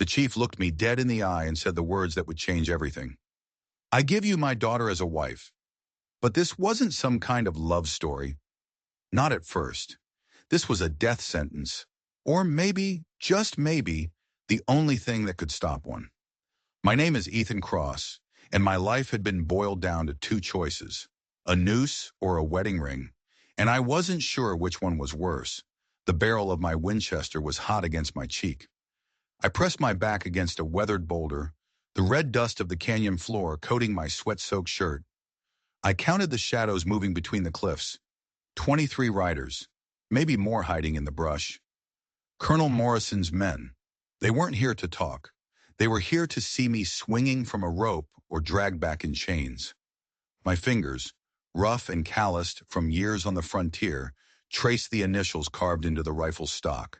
The chief looked me dead in the eye and said the words that would change everything. "I give you my daughter as a wife." But this wasn't some kind of love story. Not at first. This was a death sentence. Or maybe, just maybe, the only thing that could stop one. My name is Ethan Cross, and my life had been boiled down to two choices: a noose or a wedding ring. And I wasn't sure which one was worse. The barrel of my Winchester was hot against my cheek. I pressed my back against a weathered boulder, the red dust of the canyon floor coating my sweat-soaked shirt. I counted the shadows moving between the cliffs. 23 riders, maybe more hiding in the brush. Colonel Morrison's men. They weren't here to talk. They were here to see me swinging from a rope or dragged back in chains. My fingers, rough and calloused from years on the frontier, traced the initials carved into the rifle's stock.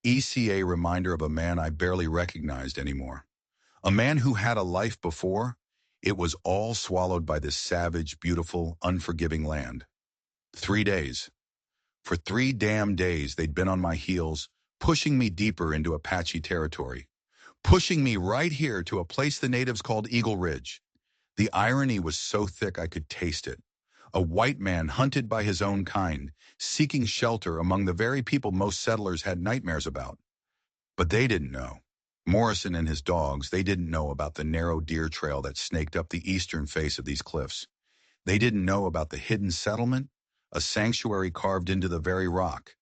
ECA, reminder of a man I barely recognized anymore. A man who had a life before. It was all swallowed by this savage, beautiful, unforgiving land. 3 days. For 3 damn days they'd been on my heels, pushing me deeper into Apache territory. Pushing me right here to a place the natives called Eagle Ridge. The irony was so thick I could taste it. A white man hunted by his own kind, seeking shelter among the very people most settlers had nightmares about. But they didn't know. Morrison and his dogs, they didn't know about the narrow deer trail that snaked up the eastern face of these cliffs. They didn't know about the hidden settlement, a sanctuary carved into the very rock.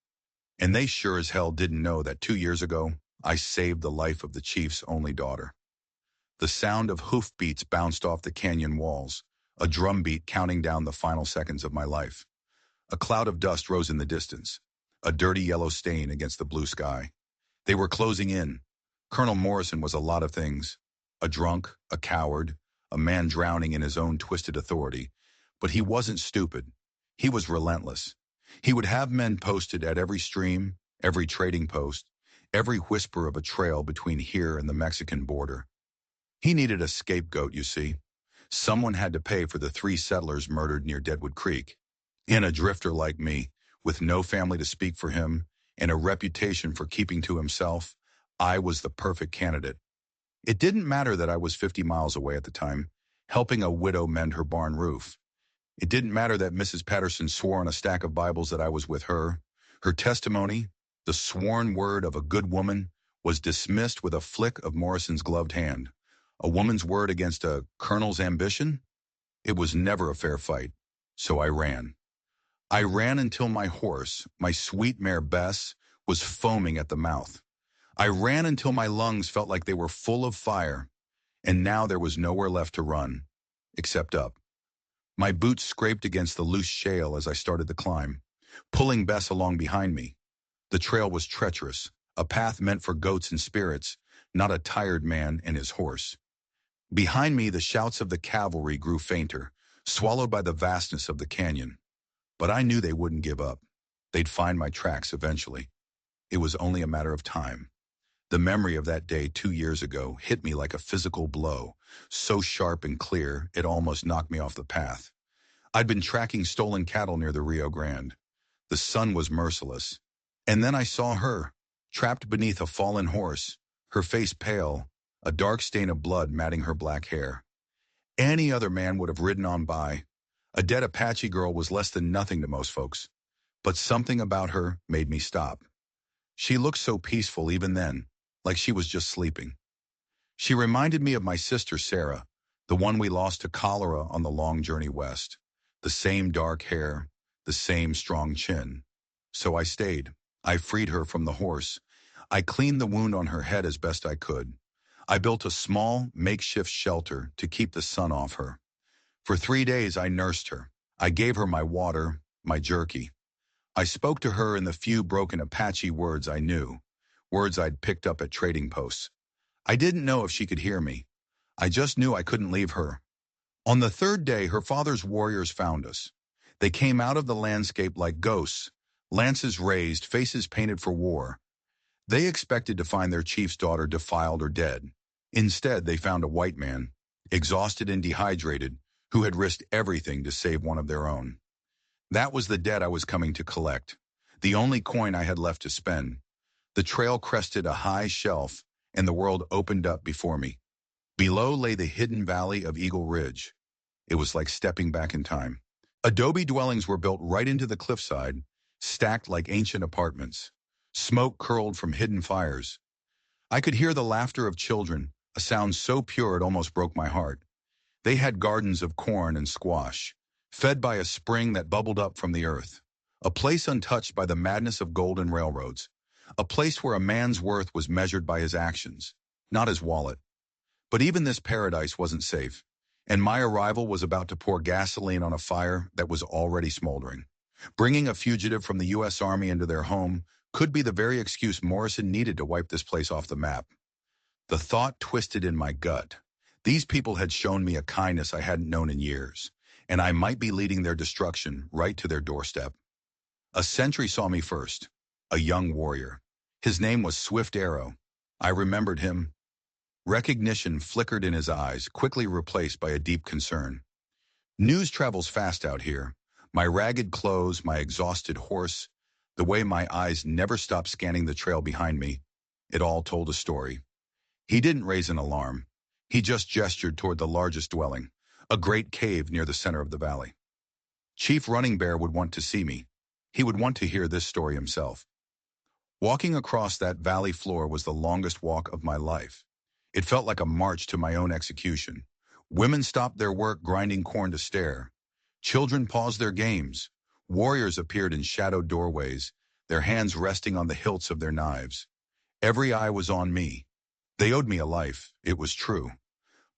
And they sure as hell didn't know that 2 years ago, I saved the life of the chief's only daughter. The sound of hoofbeats bounced off the canyon walls, a drumbeat counting down the final seconds of my life. A cloud of dust rose in the distance, a dirty yellow stain against the blue sky. They were closing in. Colonel Morrison was a lot of things: a drunk, a coward, a man drowning in his own twisted authority. But he wasn't stupid. He was relentless. He would have men posted at every stream, every trading post, every whisper of a trail between here and the Mexican border. He needed a scapegoat, you see. Someone had to pay for the 3 settlers murdered near Deadwood Creek. And a drifter like me, with no family to speak for him, and a reputation for keeping to himself, I was the perfect candidate. It didn't matter that I was 50 miles away at the time, helping a widow mend her barn roof. It didn't matter that Mrs. Patterson swore on a stack of Bibles that I was with her. Her testimony, the sworn word of a good woman, was dismissed with a flick of Morrison's gloved hand. A woman's word against a colonel's ambition? It was never a fair fight. So I ran. I ran until my horse, my sweet mare Bess, was foaming at the mouth. I ran until my lungs felt like they were full of fire, and now there was nowhere left to run, except up. My boots scraped against the loose shale as I started the climb, pulling Bess along behind me. The trail was treacherous, a path meant for goats and spirits, not a tired man and his horse. Behind me, the shouts of the cavalry grew fainter, swallowed by the vastness of the canyon. But I knew they wouldn't give up. They'd find my tracks eventually. It was only a matter of time. The memory of that day 2 years ago hit me like a physical blow, so sharp and clear it almost knocked me off the path. I'd been tracking stolen cattle near the Rio Grande. The sun was merciless. And then I saw her, trapped beneath a fallen horse, her face pale, a dark stain of blood matting her black hair. Any other man would have ridden on by. A dead Apache girl was less than nothing to most folks. But something about her made me stop. She looked so peaceful even then, like she was just sleeping. She reminded me of my sister Sarah, the one we lost to cholera on the long journey west. The same dark hair, the same strong chin. So I stayed. I freed her from the horse. I cleaned the wound on her head as best I could. I built a small, makeshift shelter to keep the sun off her. For 3 days I nursed her. I gave her my water, my jerky. I spoke to her in the few broken Apache words I knew, words I'd picked up at trading posts. I didn't know if she could hear me. I just knew I couldn't leave her. On the 3rd day, her father's warriors found us. They came out of the landscape like ghosts, lances raised, faces painted for war. They expected to find their chief's daughter defiled or dead. Instead, they found a white man, exhausted and dehydrated, who had risked everything to save one of their own. That was the debt I was coming to collect, the only coin I had left to spend. The trail crested a high shelf, and the world opened up before me. Below lay the hidden valley of Eagle Ridge. It was like stepping back in time. Adobe dwellings were built right into the cliffside, stacked like ancient apartments. Smoke curled from hidden fires. I could hear the laughter of children, a sound so pure it almost broke my heart. They had gardens of corn and squash, fed by a spring that bubbled up from the earth. A place untouched by the madness of golden railroads. A place where a man's worth was measured by his actions, not his wallet. But even this paradise wasn't safe, and my arrival was about to pour gasoline on a fire that was already smoldering. Bringing a fugitive from the U.S. Army into their home could be the very excuse Morrison needed to wipe this place off the map. The thought twisted in my gut. These people had shown me a kindness I hadn't known in years, and I might be leading their destruction right to their doorstep. A sentry saw me first, a young warrior. His name was Swift Arrow. I remembered him. Recognition flickered in his eyes, quickly replaced by a deep concern. News travels fast out here. My ragged clothes, my exhausted horse, the way my eyes never stopped scanning the trail behind me, it all told a story. He didn't raise an alarm. He just gestured toward the largest dwelling, a great cave near the center of the valley. Chief Running Bear would want to see me. He would want to hear this story himself. Walking across that valley floor was the longest walk of my life. It felt like a march to my own execution. Women stopped their work grinding corn to stare. Children paused their games. Warriors appeared in shadowed doorways, their hands resting on the hilts of their knives. Every eye was on me. They owed me a life, it was true.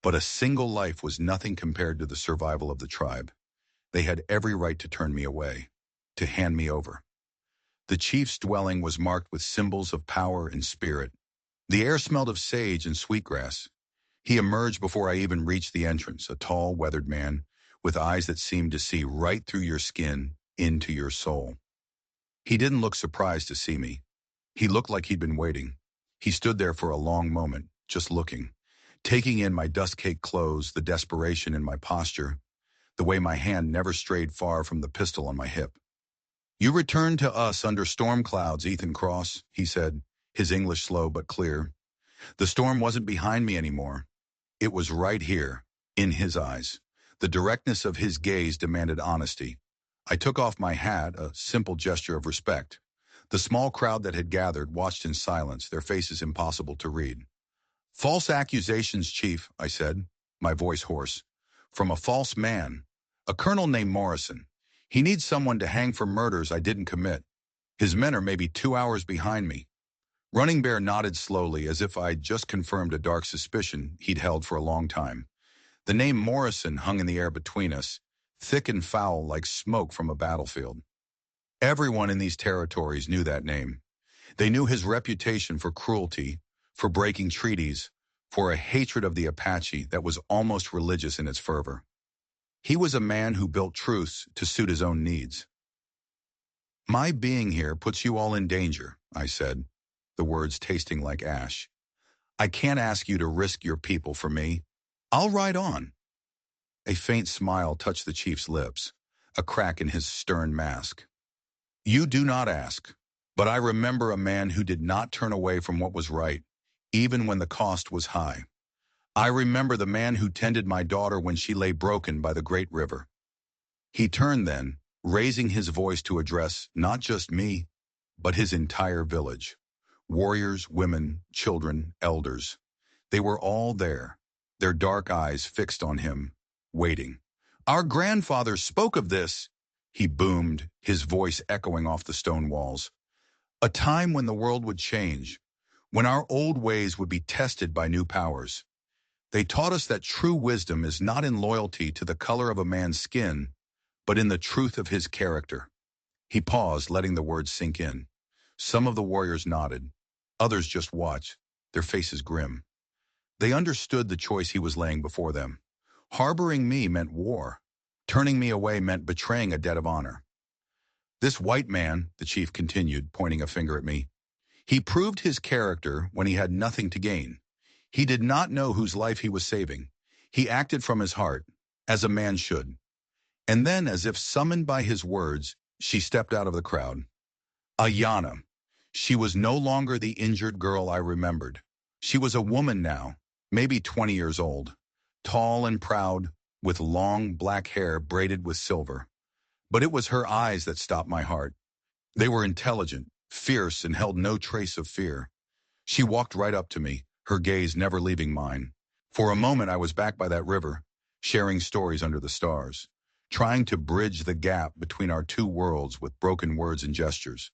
But a single life was nothing compared to the survival of the tribe. They had every right to turn me away, to hand me over. The chief's dwelling was marked with symbols of power and spirit. The air smelled of sage and sweetgrass. He emerged before I even reached the entrance, a tall, weathered man, with eyes that seemed to see right through your skin, into your soul. He didn't look surprised to see me. He looked like he'd been waiting. He stood there for a long moment, just looking, taking in my dust-caked clothes, the desperation in my posture, the way my hand never strayed far from the pistol on my hip. "You returned to us under storm clouds, Ethan Cross," he said, his English slow but clear. The storm wasn't behind me anymore. It was right here, in his eyes. The directness of his gaze demanded honesty. I took off my hat, a simple gesture of respect. The small crowd that had gathered watched in silence, their faces impossible to read. "False accusations, Chief," I said, my voice hoarse. "From a false man. A colonel named Morrison. He needs someone to hang for murders I didn't commit. His men are maybe 2 hours behind me." Running Bear nodded slowly, as if I'd just confirmed a dark suspicion he'd held for a long time. The name Morrison hung in the air between us, thick and foul like smoke from a battlefield. Everyone in these territories knew that name. They knew his reputation for cruelty, for breaking treaties, for a hatred of the Apache that was almost religious in its fervor. He was a man who built truths to suit his own needs. "My being here puts you all in danger," I said, the words tasting like ash. "I can't ask you to risk your people for me. I'll ride on." A faint smile touched the chief's lips, a crack in his stern mask. "You do not ask, but I remember a man who did not turn away from what was right, even when the cost was high. I remember the man who tended my daughter when she lay broken by the great river." He turned then, raising his voice to address not just me, but his entire village. Warriors, women, children, elders. They were all there, their dark eyes fixed on him, waiting. "Our grandfathers spoke of this," he boomed, his voice echoing off the stone walls. "A time when the world would change, when our old ways would be tested by new powers. They taught us that true wisdom is not in loyalty to the color of a man's skin, but in the truth of his character." He paused, letting the words sink in. Some of the warriors nodded. Others just watched, their faces grim. They understood the choice he was laying before them. Harboring me meant war. Turning me away meant betraying a debt of honor. "This white man," the chief continued, pointing a finger at me, "he proved his character when he had nothing to gain. He did not know whose life he was saving. He acted from his heart, as a man should." And then, as if summoned by his words, she stepped out of the crowd. Ayanna. She was no longer the injured girl I remembered. She was a woman now, maybe 20 years old, tall and proud, with long black hair braided with silver. But it was her eyes that stopped my heart. They were intelligent, fierce, and held no trace of fear. She walked right up to me, her gaze never leaving mine. For a moment I was back by that river, sharing stories under the stars, trying to bridge the gap between our two worlds with broken words and gestures.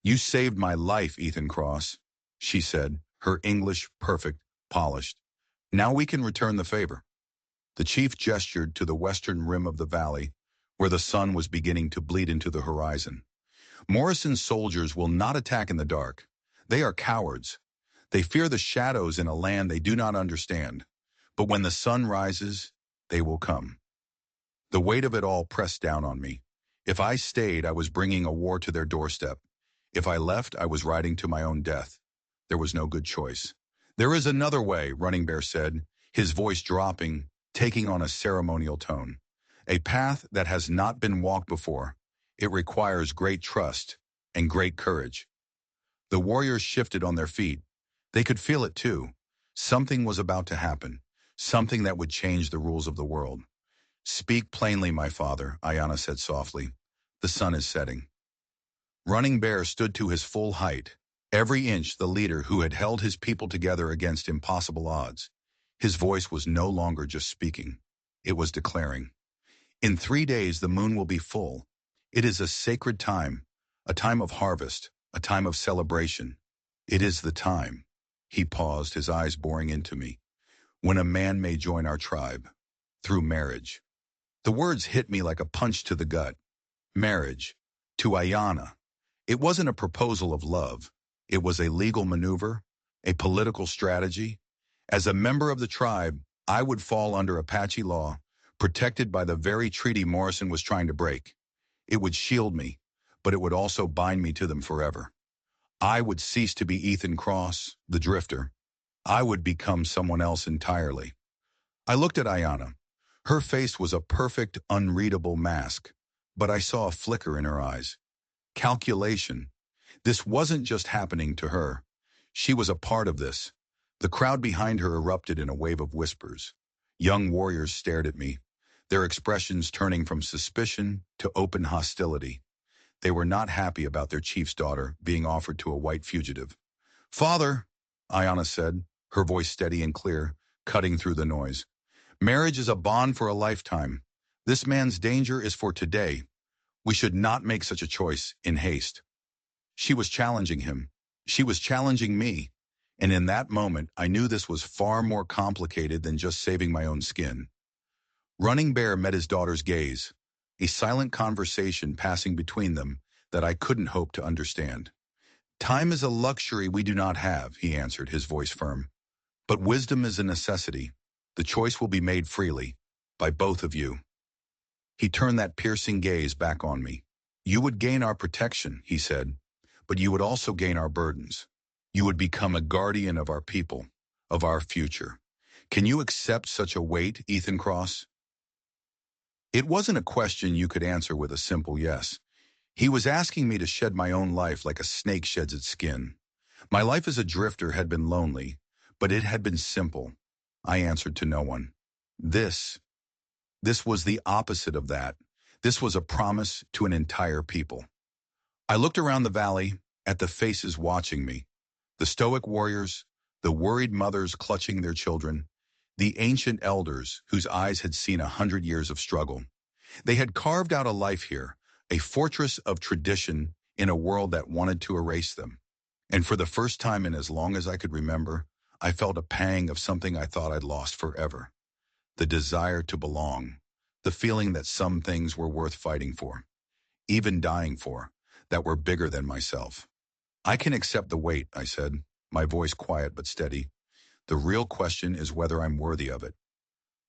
"You saved my life, Ethan Cross," she said, her English perfect, polished. "Now we can return the favor." The chief gestured to the western rim of the valley, where the sun was beginning to bleed into the horizon. "Morrison's soldiers will not attack in the dark. They are cowards. They fear the shadows in a land they do not understand. But when the sun rises, they will come." The weight of it all pressed down on me. If I stayed, I was bringing a war to their doorstep. If I left, I was riding to my own death. There was no good choice. "There is another way," Running Bear said, his voice dropping, taking on a ceremonial tone. "A path that has not been walked before. It requires great trust and great courage." The warriors shifted on their feet. They could feel it too. Something was about to happen, something that would change the rules of the world. "Speak plainly, my father," Ayana said softly. "The sun is setting." Running Bear stood to his full height, every inch the leader who had held his people together against impossible odds. His voice was no longer just speaking. It was declaring. "In 3 days the moon will be full. It is a sacred time, a time of harvest, a time of celebration. It is the time," he paused, his eyes boring into me, "when a man may join our tribe. Through marriage." The words hit me like a punch to the gut. Marriage. To Ayana. It wasn't a proposal of love. It was a legal maneuver, a political strategy. As a member of the tribe, I would fall under Apache law, protected by the very treaty Morrison was trying to break. It would shield me, but it would also bind me to them forever. I would cease to be Ethan Cross, the drifter. I would become someone else entirely. I looked at Ayana. Her face was a perfect, unreadable mask, but I saw a flicker in her eyes. Calculation. This wasn't just happening to her. She was a part of this. The crowd behind her erupted in a wave of whispers. Young warriors stared at me, their expressions turning from suspicion to open hostility. They were not happy about their chief's daughter being offered to a white fugitive. "Father," Ayana said, her voice steady and clear, cutting through the noise. "Marriage is a bond for a lifetime. This man's danger is for today. We should not make such a choice in haste." She was challenging him. She was challenging me. And in that moment, I knew this was far more complicated than just saving my own skin. Running Bear met his daughter's gaze, a silent conversation passing between them that I couldn't hope to understand. "Time is a luxury we do not have," he answered, his voice firm. "But wisdom is a necessity. The choice will be made freely, by both of you." He turned that piercing gaze back on me. "You would gain our protection," he said, "but you would also gain our burdens. You would become a guardian of our people, of our future. Can you accept such a weight, Ethan Cross?" It wasn't a question you could answer with a simple yes. He was asking me to shed my own life like a snake sheds its skin. My life as a drifter had been lonely, but it had been simple. I answered to no one. This was the opposite of that. This was a promise to an entire people. I looked around the valley, at the faces watching me. The stoic warriors, the worried mothers clutching their children, the ancient elders whose eyes had seen 100 years of struggle. They had carved out a life here, a fortress of tradition in a world that wanted to erase them. And for the first time in as long as I could remember, I felt a pang of something I thought I'd lost forever. The desire to belong, the feeling that some things were worth fighting for, even dying for, that were bigger than myself. "I can accept the weight," I said, my voice quiet but steady. "The real question is whether I'm worthy of it."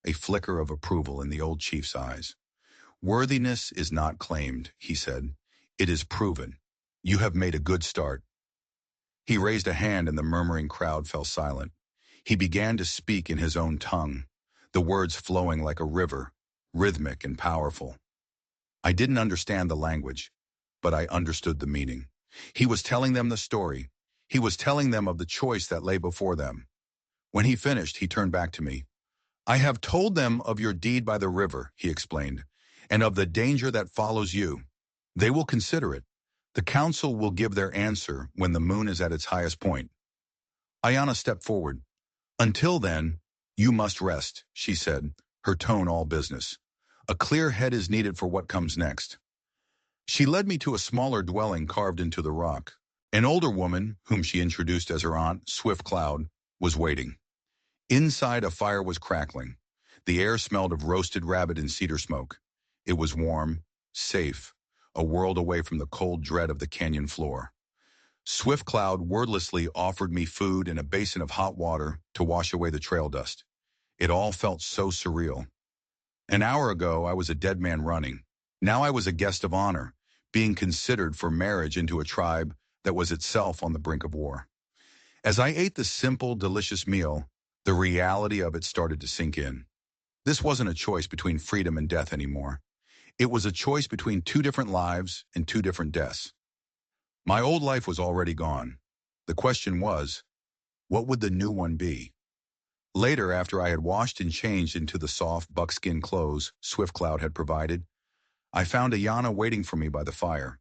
A flicker of approval in the old chief's eyes. "Worthiness is not claimed," he said. "It is proven. You have made a good start." He raised a hand and the murmuring crowd fell silent. He began to speak in his own tongue, the words flowing like a river, rhythmic and powerful. I didn't understand the language, but I understood the meaning. He was telling them the story. He was telling them of the choice that lay before them. When he finished, he turned back to me. I have told them of your deed by the river, he explained, and of the danger that follows you. They will consider it. The council will give their answer when the moon is at its highest point. Ayana stepped forward. Until then, you must rest, she said, her tone all business. A clear head is needed for what comes next. She led me to a smaller dwelling carved into the rock. An older woman, whom she introduced as her aunt, Swift Cloud, was waiting. Inside, a fire was crackling. The air smelled of roasted rabbit and cedar smoke. It was warm, safe, a world away from the cold dread of the canyon floor. Swift Cloud wordlessly offered me food and a basin of hot water to wash away the trail dust. It all felt so surreal. An hour ago, I was a dead man running. Now I was a guest of honor, being considered for marriage into a tribe that was itself on the brink of war. As I ate the simple, delicious meal, the reality of it started to sink in. This wasn't a choice between freedom and death anymore. It was a choice between two different lives and two different deaths. My old life was already gone. The question was, what would the new one be? Later, after I had washed and changed into the soft buckskin clothes Swift Cloud had provided, I found Ayana waiting for me by the fire.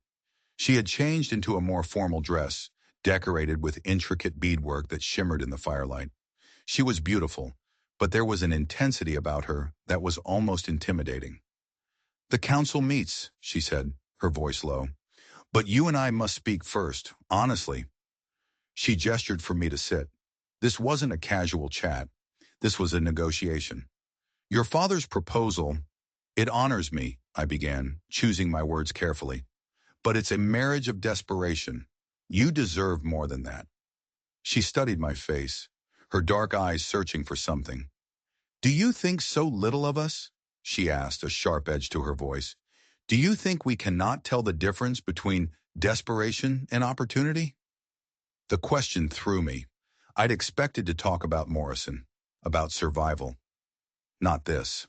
She had changed into a more formal dress, decorated with intricate beadwork that shimmered in the firelight. She was beautiful, but there was an intensity about her that was almost intimidating. The council meets, she said, her voice low. But you and I must speak first, honestly. She gestured for me to sit. This wasn't a casual chat. This was a negotiation. Your father's proposal, it honors me, I began, choosing my words carefully. But it's a marriage of desperation. You deserve more than that. She studied my face, her dark eyes searching for something. Do you think so little of us? She asked, a sharp edge to her voice. Do you think we cannot tell the difference between desperation and opportunity? The question threw me. I'd expected to talk about Morrison, about survival. Not this.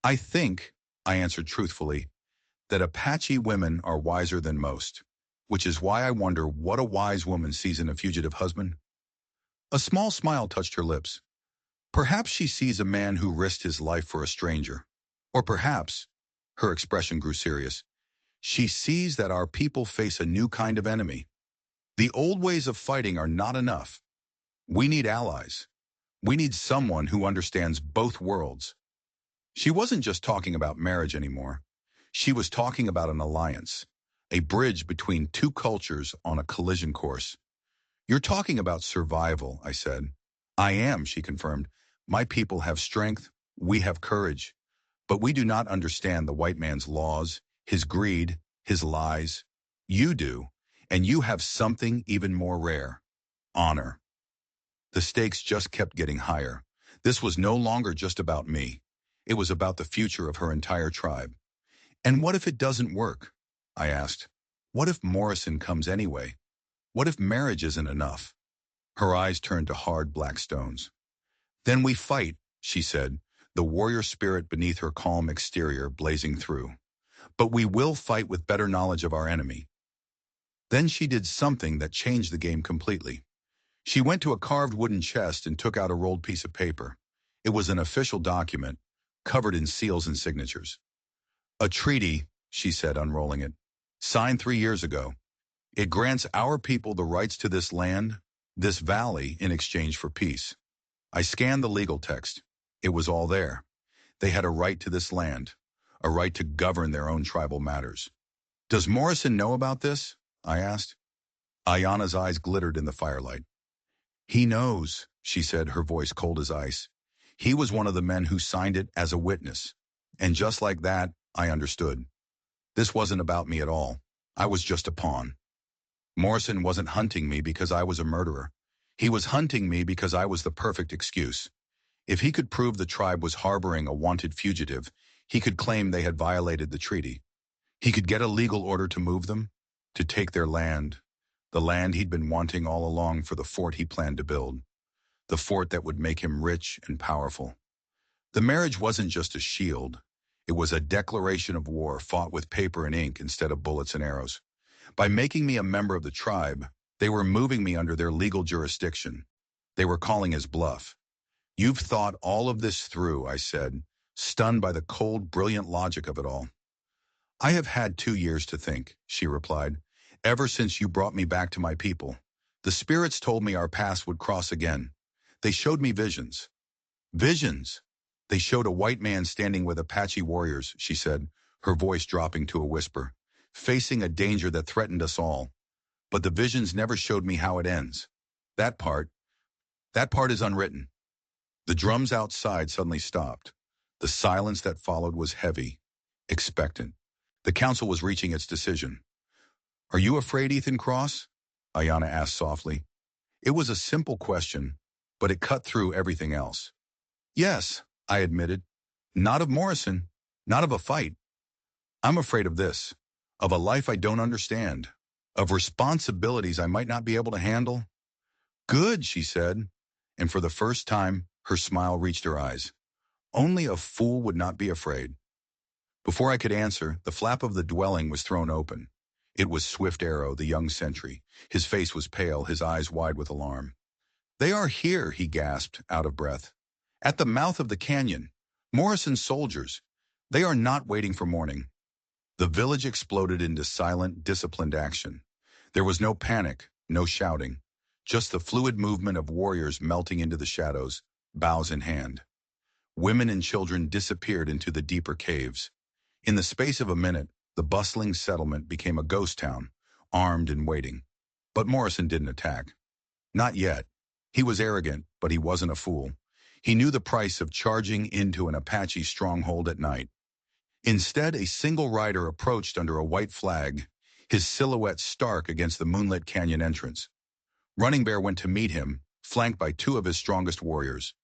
I think, I answered truthfully, that Apache women are wiser than most, which is why I wonder what a wise woman sees in a fugitive husband. A small smile touched her lips. Perhaps she sees a man who risked his life for a stranger. Or perhaps, her expression grew serious, she sees that our people face a new kind of enemy. The old ways of fighting are not enough. We need allies. We need someone who understands both worlds. She wasn't just talking about marriage anymore. She was talking about an alliance, a bridge between two cultures on a collision course. You're talking about survival, I said. I am, she confirmed. My people have strength, we have courage, but we do not understand the white man's laws, his greed, his lies. You do, and you have something even more rare, honor. The stakes just kept getting higher. This was no longer just about me. It was about the future of her entire tribe. And what if it doesn't work? I asked. What if Morrison comes anyway? What if marriage isn't enough? Her eyes turned to hard black stones. Then we fight, she said, the warrior spirit beneath her calm exterior blazing through. But we will fight with better knowledge of our enemy. Then she did something that changed the game completely. She went to a carved wooden chest and took out a rolled piece of paper. It was an official document, covered in seals and signatures. A treaty, she said, unrolling it, signed 3 years ago. It grants our people the rights to this land, this valley, in exchange for peace. I scanned the legal text. It was all there. They had a right to this land, a right to govern their own tribal matters. Does Morrison know about this? I asked. Ayana's eyes glittered in the firelight. He knows, she said, her voice cold as ice. He was one of the men who signed it as a witness. And just like that, I understood. This wasn't about me at all. I was just a pawn. Morrison wasn't hunting me because I was a murderer. He was hunting me because I was the perfect excuse. If he could prove the tribe was harboring a wanted fugitive, he could claim they had violated the treaty. He could get a legal order to move them, to take their land, the land he'd been wanting all along for the fort he planned to build, the fort that would make him rich and powerful. The marriage wasn't just a shield. It was a declaration of war fought with paper and ink instead of bullets and arrows. By making me a member of the tribe, They were moving me under their legal jurisdiction. They were calling his bluff. You've thought all of this through, I said, stunned by the cold, brilliant logic of it all. I have had 2 years to think, she replied, ever since you brought me back to my people. The spirits told me our paths would cross again. They showed me visions. Visions! They showed a white man standing with Apache warriors, she said, her voice dropping to a whisper, facing a danger that threatened us all. But the visions never showed me how it ends. That part is unwritten. The drums outside suddenly stopped. The silence that followed was heavy, expectant. The council was reaching its decision. Are you afraid, Ethan Cross? Ayanna asked softly. It was a simple question, but it cut through everything else. Yes, I admitted. Not of Morrison, not of a fight. I'm afraid of this, of a life I don't understand, of responsibilities I might not be able to handle. Good, she said, and for the first time, her smile reached her eyes. Only a fool would not be afraid. Before I could answer, the flap of the dwelling was thrown open. It was Swift Arrow, the young sentry. His face was pale, his eyes wide with alarm. They are here, he gasped, out of breath. At the mouth of the canyon. Morrison's soldiers. They are not waiting for morning. The village exploded into silent, disciplined action. There was no panic, no shouting, just the fluid movement of warriors melting into the shadows, bows in hand. Women and children disappeared into the deeper caves. In the space of a minute, the bustling settlement became a ghost town, armed and waiting. But Morrison didn't attack. Not yet. He was arrogant, but he wasn't a fool. He knew the price of charging into an Apache stronghold at night. Instead, a single rider approached under a white flag, his silhouette stark against the moonlit canyon entrance. Running Bear went to meet him, flanked by 2 of his strongest warriors.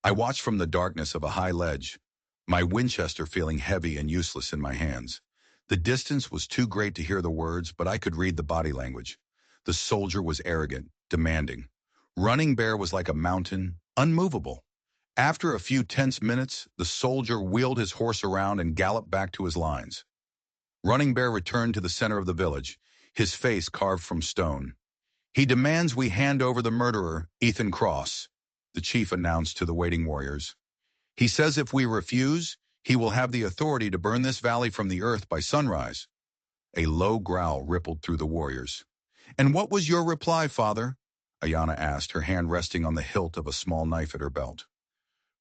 I watched from the darkness of a high ledge, my Winchester feeling heavy and useless in my hands. The distance was too great to hear the words, but I could read the body language. The soldier was arrogant, demanding. Running Bear was like a mountain, unmovable. After a few tense minutes, the soldier wheeled his horse around and galloped back to his lines. Running Bear returned to the center of the village, his face carved from stone. He demands we hand over the murderer, Ethan Cross, the chief announced to the waiting warriors. He says if we refuse, he will have the authority to burn this valley from the earth by sunrise. A low growl rippled through the warriors. And what was your reply, father? Ayanna asked, her hand resting on the hilt of a small knife at her belt.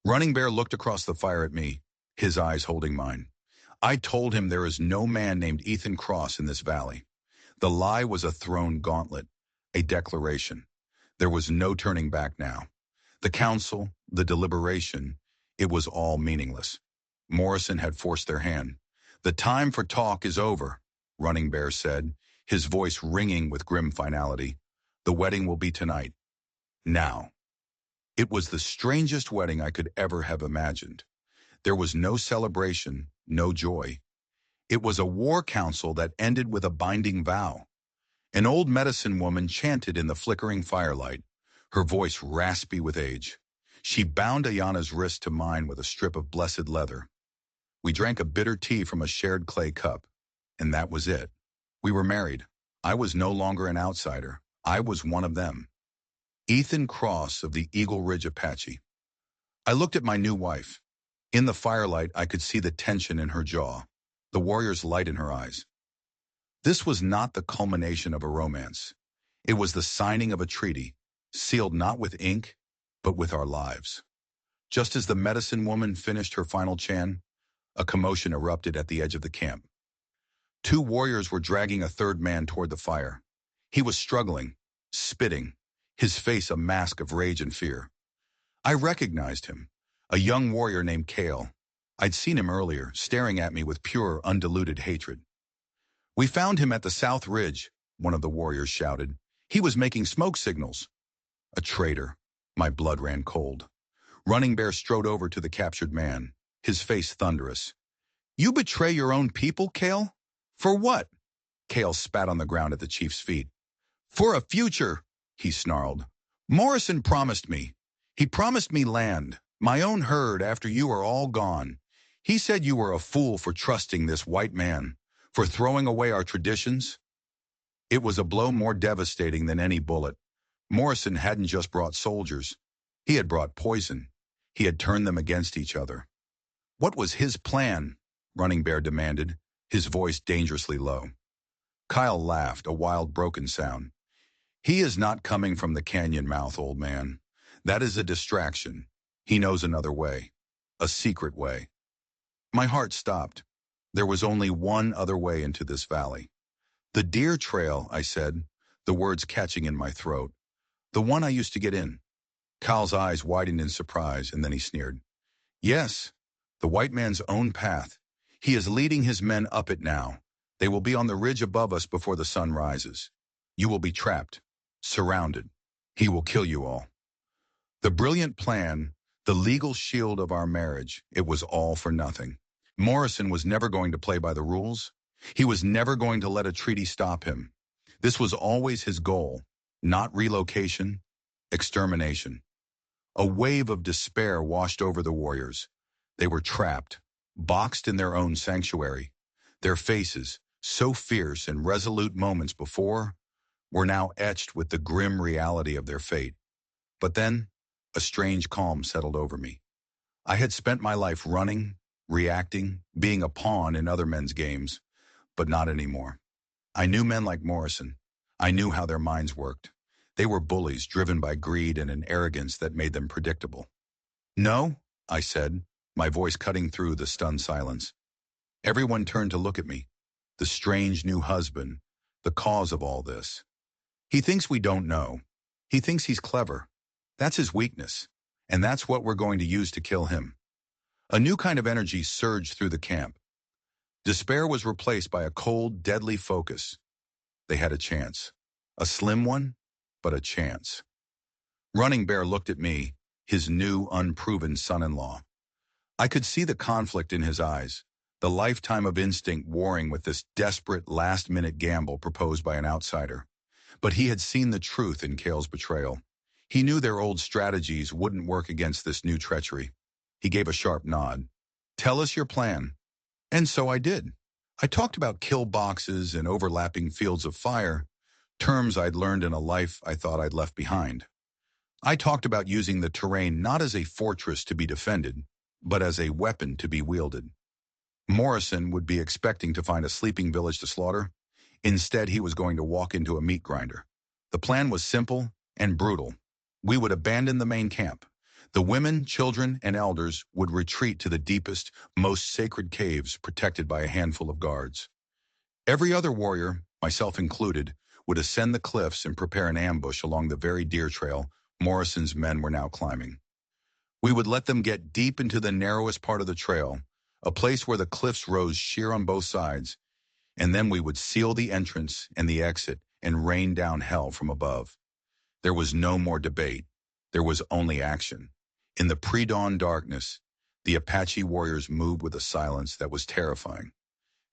Running Bear looked across the fire at me, his eyes holding mine. I told him there is no man named Ethan Cross in this valley. The lie was a thrown gauntlet, a declaration. There was no turning back now. The council, the deliberation, it was all meaningless. Morrison had forced their hand. The time for talk is over, Running Bear said, his voice ringing with grim finality. The wedding will be tonight. Now. It was the strangest wedding I could ever have imagined. There was no celebration, no joy. It was a war council that ended with a binding vow. An old medicine woman chanted in the flickering firelight, her voice raspy with age. She bound Ayanna's wrist to mine with a strip of blessed leather. We drank a bitter tea from a shared clay cup, and that was it. We were married. I was no longer an outsider. I was one of them. Ethan Cross of the Eagle Ridge Apache. I looked at my new wife. In the firelight, I could see the tension in her jaw, the warrior's light in her eyes. This was not the culmination of a romance. It was the signing of a treaty, sealed not with ink, but with our lives. Just as the medicine woman finished her final chant, a commotion erupted at the edge of the camp. 2 warriors were dragging a third man toward the fire. He was struggling, spitting, his face a mask of rage and fear. I recognized him, a young warrior named Kale. I'd seen him earlier, staring at me with pure, undiluted hatred. We found him at the South Ridge, one of the warriors shouted. He was making smoke signals. A traitor. My blood ran cold. Running Bear strode over to the captured man, his face thunderous. You betray your own people, Kale? For what? Kale spat on the ground at the chief's feet. For a future, he snarled. Morrison promised me. He promised me land, my own herd after you are all gone. He said you were a fool for trusting this white man, for throwing away our traditions. It was a blow more devastating than any bullet. Morrison hadn't just brought soldiers. He had brought poison. He had turned them against each other. What was his plan? Running Bear demanded, his voice dangerously low. Kyle laughed, a wild, broken sound. He is not coming from the canyon mouth, old man. That is a distraction. He knows another way. A secret way. My heart stopped. There was only one other way into this valley. The deer trail, I said, the words catching in my throat. The one I used to get in. Kyle's eyes widened in surprise, and then he sneered. Yes, the white man's own path. He is leading his men up it now. They will be on the ridge above us before the sun rises. You will be trapped, surrounded. He will kill you all. The brilliant plan, the legal shield of our marriage, it was all for nothing. Morrison was never going to play by the rules. He was never going to let a treaty stop him. This was always his goal, not relocation, extermination. A wave of despair washed over the warriors. They were trapped, boxed in their own sanctuary. Their faces, so fierce and resolute moments before, were now etched with the grim reality of their fate. But then, a strange calm settled over me. I had spent my life running, reacting, being a pawn in other men's games, but not anymore. I knew men like Morrison. I knew how their minds worked. They were bullies driven by greed and an arrogance that made them predictable. No, I said, my voice cutting through the stunned silence. Everyone turned to look at me. The strange new husband, the cause of all this. He thinks we don't know. He thinks he's clever. That's his weakness, and that's what we're going to use to kill him. A new kind of energy surged through the camp. Despair was replaced by a cold, deadly focus. They had a chance. A slim one, but a chance. Running Bear looked at me, his new, unproven son-in-law. I could see the conflict in his eyes, the lifetime of instinct warring with this desperate, last-minute gamble proposed by an outsider. But he had seen the truth in Cale's betrayal. He knew their old strategies wouldn't work against this new treachery. He gave a sharp nod. Tell us your plan. And so I did. I talked about kill boxes and overlapping fields of fire, terms I'd learned in a life I thought I'd left behind. I talked about using the terrain not as a fortress to be defended, but as a weapon to be wielded. Morrison would be expecting to find a sleeping village to slaughter. Instead, he was going to walk into a meat grinder. The plan was simple and brutal. We would abandon the main camp. The women, children, and elders would retreat to the deepest, most sacred caves protected by a handful of guards. Every other warrior, myself included, would ascend the cliffs and prepare an ambush along the very deer trail Morrison's men were now climbing. We would let them get deep into the narrowest part of the trail, a place where the cliffs rose sheer on both sides, and then we would seal the entrance and the exit and rain down hell from above. There was no more debate. There was only action. In the pre-dawn darkness, the Apache warriors moved with a silence that was terrifying.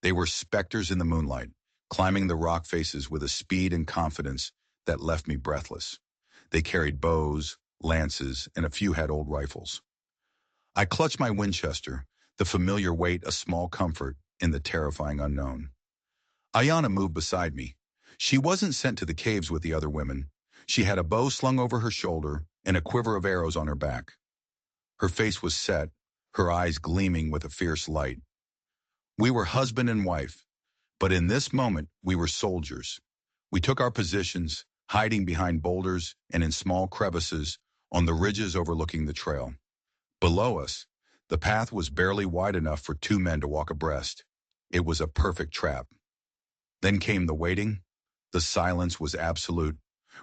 They were specters in the moonlight, climbing the rock faces with a speed and confidence that left me breathless. They carried bows, lances, and a few had old rifles. I clutched my Winchester, the familiar weight a small comfort in the terrifying unknown. Ayana moved beside me. She wasn't sent to the caves with the other women. She had a bow slung over her shoulder and a quiver of arrows on her back. Her face was set, her eyes gleaming with a fierce light. We were husband and wife, but in this moment we were soldiers. We took our positions, hiding behind boulders and in small crevices on the ridges overlooking the trail. Below us, the path was barely wide enough for two men to walk abreast. It was a perfect trap. Then came the waiting. The silence was absolute,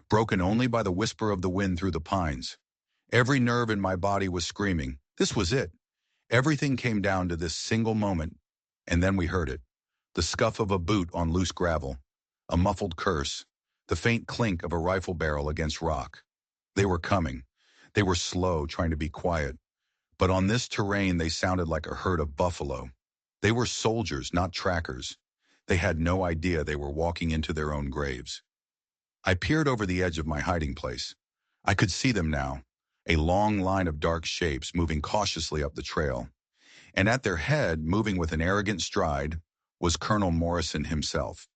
broken only by the whisper of the wind through the pines. Every nerve in my body was screaming. This was it. Everything came down to this single moment, and then we heard it. The scuff of a boot on loose gravel, a muffled curse, the faint clink of a rifle barrel against rock. They were coming. They were slow, trying to be quiet. But on this terrain, they sounded like a herd of buffalo. They were soldiers, not trackers. They had no idea they were walking into their own graves. I peered over the edge of my hiding place. I could see them now, a long line of dark shapes moving cautiously up the trail. And at their head, moving with an arrogant stride, was Colonel Morrison himself.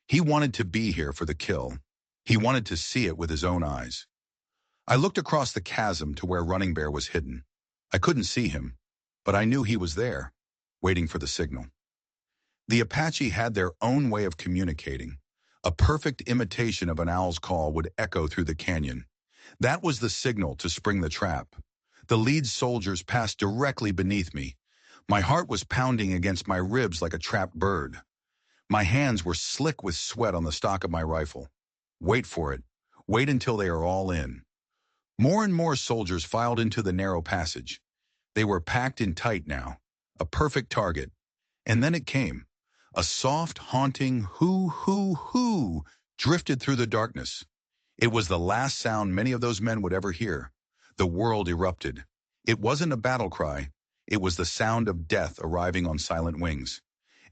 He wanted to be here for the kill. He wanted to see it with his own eyes. I looked across the chasm to where Running Bear was hidden. I couldn't see him, but I knew he was there, waiting for the signal. The Apache had their own way of communicating. A perfect imitation of an owl's call would echo through the canyon. That was the signal to spring the trap. The lead soldiers passed directly beneath me. My heart was pounding against my ribs like a trapped bird. My hands were slick with sweat on the stock of my rifle. Wait for it. Wait until they are all in. More and more soldiers filed into the narrow passage. They were packed in tight now. A perfect target. And then it came. A soft, haunting hoo drifted through the darkness. It was the last sound many of those men would ever hear. The world erupted. It wasn't a battle cry. It was the sound of death arriving on silent wings.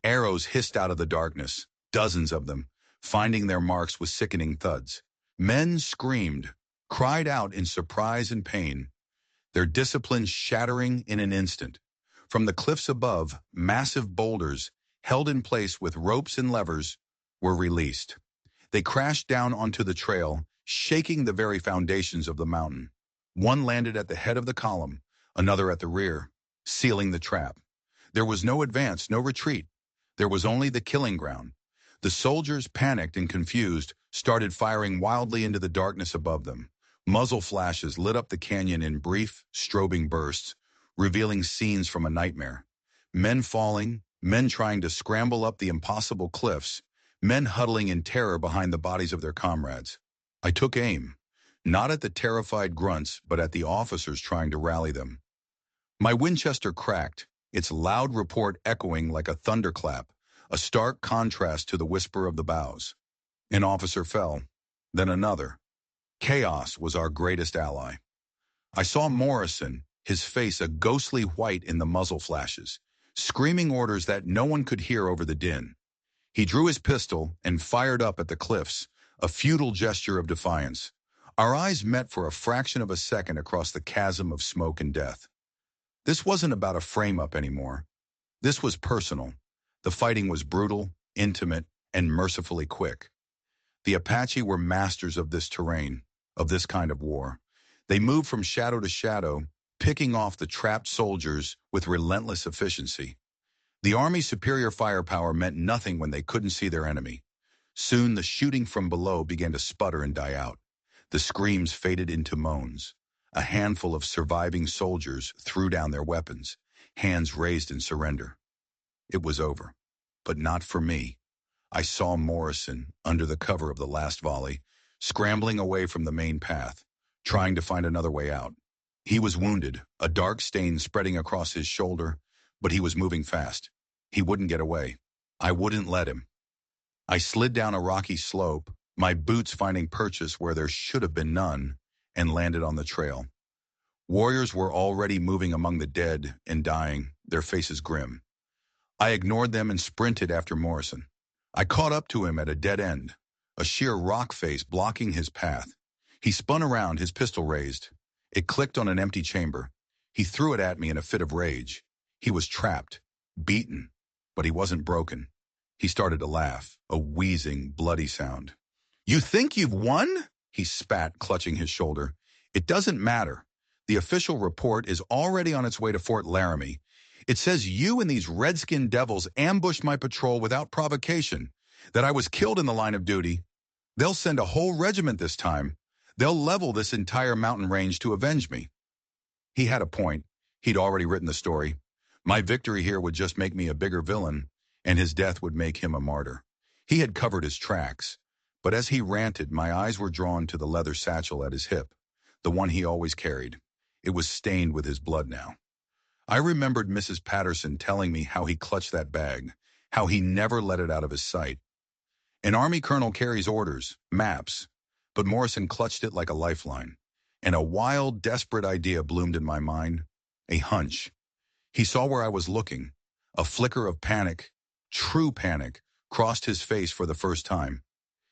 Arrows hissed out of the darkness, dozens of them, finding their marks with sickening thuds. Men screamed, cried out in surprise and pain, their discipline shattering in an instant. From the cliffs above, massive boulders, held in place with ropes and levers, were released. They crashed down onto the trail, shaking the very foundations of the mountain. One landed at the head of the column, another at the rear, sealing the trap. There was no advance, no retreat. There was only the killing ground. The soldiers, panicked and confused, started firing wildly into the darkness above them. Muzzle flashes lit up the canyon in brief, strobing bursts, revealing scenes from a nightmare. Men falling, men trying to scramble up the impossible cliffs, men huddling in terror behind the bodies of their comrades. I took aim, not at the terrified grunts, but at the officers trying to rally them. My Winchester cracked, its loud report echoing like a thunderclap, a stark contrast to the whisper of the boughs. An officer fell, then another. Chaos was our greatest ally. I saw Morrison, his face a ghostly white in the muzzle flashes, screaming orders that no one could hear over the din. He drew his pistol and fired up at the cliffs, a futile gesture of defiance. Our eyes met for a fraction of a second across the chasm of smoke and death. This wasn't about a frame-up anymore. This was personal. The fighting was brutal, intimate, and mercifully quick. The Apache were masters of this terrain, of this kind of war. They moved from shadow to shadow, picking off the trapped soldiers with relentless efficiency. The Army's superior firepower meant nothing when they couldn't see their enemy. Soon the shooting from below began to sputter and die out. The screams faded into moans. A handful of surviving soldiers threw down their weapons, hands raised in surrender. It was over, but not for me. I saw Morrison, under the cover of the last volley, scrambling away from the main path, trying to find another way out. He was wounded, a dark stain spreading across his shoulder, but he was moving fast. He wouldn't get away. I wouldn't let him. I slid down a rocky slope, my boots finding purchase where there should have been none, and landed on the trail. Warriors were already moving among the dead and dying, their faces grim. I ignored them and sprinted after Morrison. I caught up to him at a dead end, a sheer rock face blocking his path. He spun around, his pistol raised. It clicked on an empty chamber. He threw it at me in a fit of rage. He was trapped, beaten, but he wasn't broken. He started to laugh, a wheezing, bloody sound. "You think you've won?" he spat, clutching his shoulder. "It doesn't matter. The official report is already on its way to Fort Laramie. It says you and these redskin devils ambushed my patrol without provocation, that I was killed in the line of duty. They'll send a whole regiment this time. They'll level this entire mountain range to avenge me." He had a point. He'd already written the story. My victory here would just make me a bigger villain, and his death would make him a martyr. He had covered his tracks, but as he ranted, my eyes were drawn to the leather satchel at his hip, the one he always carried. It was stained with his blood now. I remembered Mrs. Patterson telling me how he clutched that bag, how he never let it out of his sight. An Army colonel carries orders, maps, but Morrison clutched it like a lifeline. And a wild, desperate idea bloomed in my mind, a hunch. He saw where I was looking. A flicker of panic, true panic, crossed his face for the first time.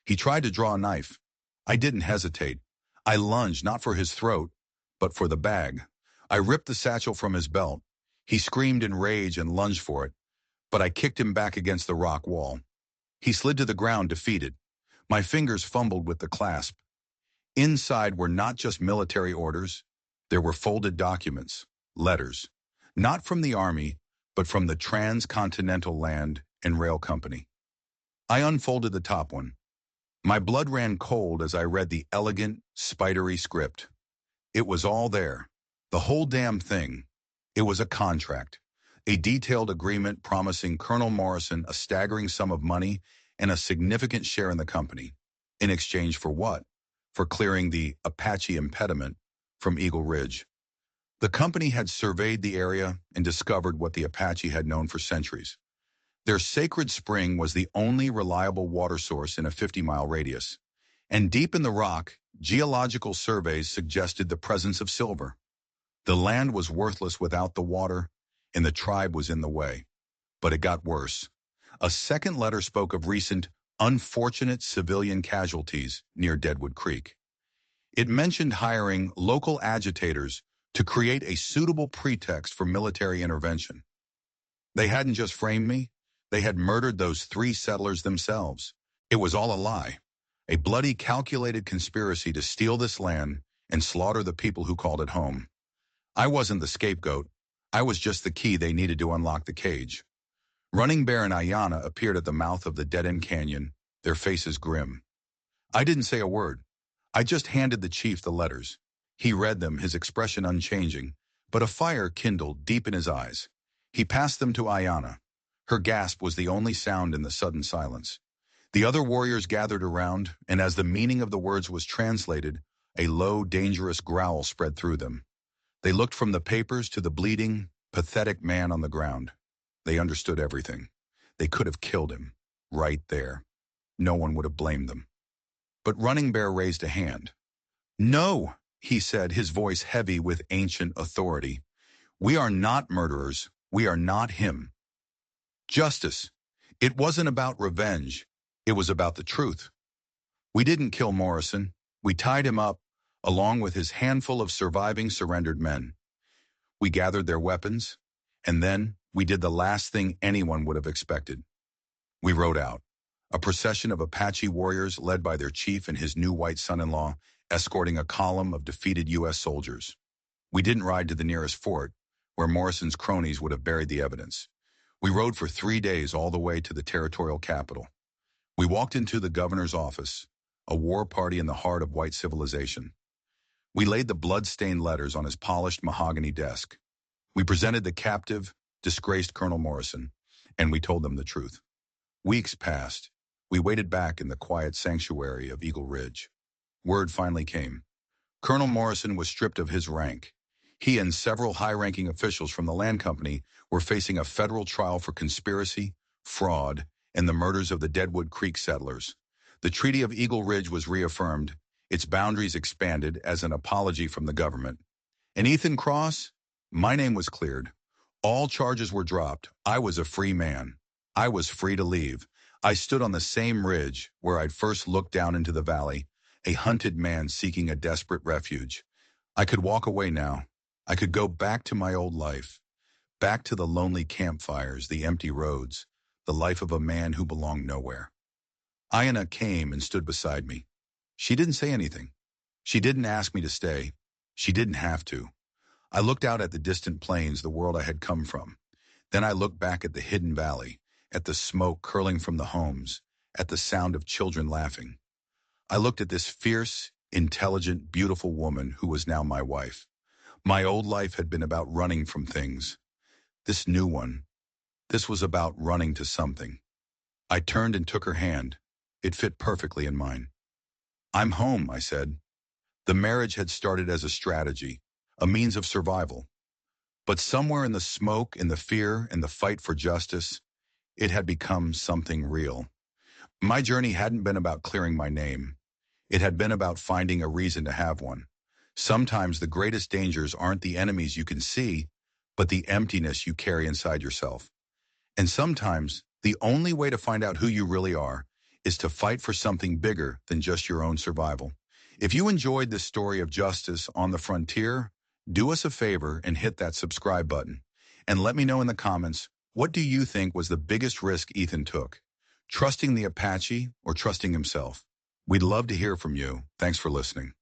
He tried to draw a knife. I didn't hesitate. I lunged, not for his throat, but for the bag. I ripped the satchel from his belt. He screamed in rage and lunged for it, but I kicked him back against the rock wall. He slid to the ground, defeated. My fingers fumbled with the clasp. Inside were not just military orders. There were folded documents, letters, not from the army, but from the Transcontinental Land and Rail Company. I unfolded the top one. My blood ran cold as I read the elegant, spidery script. It was all there. The whole damn thing. It was a contract. A detailed agreement promising Colonel Morrison a staggering sum of money and a significant share in the company. In exchange for what? For clearing the Apache impediment from Eagle Ridge. The company had surveyed the area and discovered what the Apache had known for centuries. Their sacred spring was the only reliable water source in a 50-mile radius. And deep in the rock, geological surveys suggested the presence of silver. The land was worthless without the water, and the tribe was in the way. But it got worse. A second letter spoke of recent, unfortunate civilian casualties near Deadwood Creek. It mentioned hiring local agitators to create a suitable pretext for military intervention. They hadn't just framed me, they had murdered those 3 settlers themselves. It was all a lie. A bloody, calculated conspiracy to steal this land and slaughter the people who called it home. I wasn't the scapegoat. I was just the key they needed to unlock the cage. Running Bear and Ayanna appeared at the mouth of the dead-end canyon, their faces grim. I didn't say a word. I just handed the chief the letters. He read them, his expression unchanging, but a fire kindled deep in his eyes. He passed them to Ayanna. Her gasp was the only sound in the sudden silence. The other warriors gathered around, and as the meaning of the words was translated, a low, dangerous growl spread through them. They looked from the papers to the bleeding, pathetic man on the ground. They understood everything. They could have killed him, right there. No one would have blamed them. But Running Bear raised a hand. "No," he said, his voice heavy with ancient authority. "We are not murderers. We are not him. Justice. It wasn't about revenge. It was about the truth. We didn't kill Morrison. We tied him up, along with his handful of surviving surrendered men. We gathered their weapons, and then we did the last thing anyone would have expected. We rode out, a procession of Apache warriors led by their chief and his new white son-in-law, escorting a column of defeated U.S. soldiers. We didn't ride to the nearest fort, where Morrison's cronies would have buried the evidence. We rode for 3 days all the way to the territorial capital. We walked into the governor's office, a war party in the heart of white civilization. We laid the blood-stained letters on his polished mahogany desk. We presented the captive, disgraced Colonel Morrison, and we told them the truth. Weeks passed. We waited back in the quiet sanctuary of Eagle Ridge. Word finally came. Colonel Morrison was stripped of his rank. He and several high-ranking officials from the land company were facing a federal trial for conspiracy, fraud, and the murders of the Deadwood Creek settlers. The Treaty of Eagle Ridge was reaffirmed, its boundaries expanded as an apology from the government. And Ethan Cross? My name was cleared. All charges were dropped. I was a free man. I was free to leave. I stood on the same ridge where I'd first looked down into the valley, a hunted man seeking a desperate refuge. I could walk away now. I could go back to my old life, back to the lonely campfires, the empty roads, the life of a man who belonged nowhere. Ayanna came and stood beside me. She didn't say anything. She didn't ask me to stay. She didn't have to. I looked out at the distant plains, the world I had come from. Then I looked back at the hidden valley, at the smoke curling from the homes, at the sound of children laughing. I looked at this fierce, intelligent, beautiful woman who was now my wife. My old life had been about running from things. This new one, this was about running to something. I turned and took her hand. It fit perfectly in mine. "I'm home," I said. The marriage had started as a strategy, a means of survival. But somewhere in the smoke, in the fear, in the fight for justice, it had become something real. My journey hadn't been about clearing my name. It had been about finding a reason to have one. Sometimes the greatest dangers aren't the enemies you can see, but the emptiness you carry inside yourself. And sometimes the only way to find out who you really are is to fight for something bigger than just your own survival. If you enjoyed this story of justice on the frontier, do us a favor and hit that subscribe button. And let me know in the comments, what do you think was the biggest risk Ethan took? Trusting the Apache or trusting himself? We'd love to hear from you. Thanks for listening.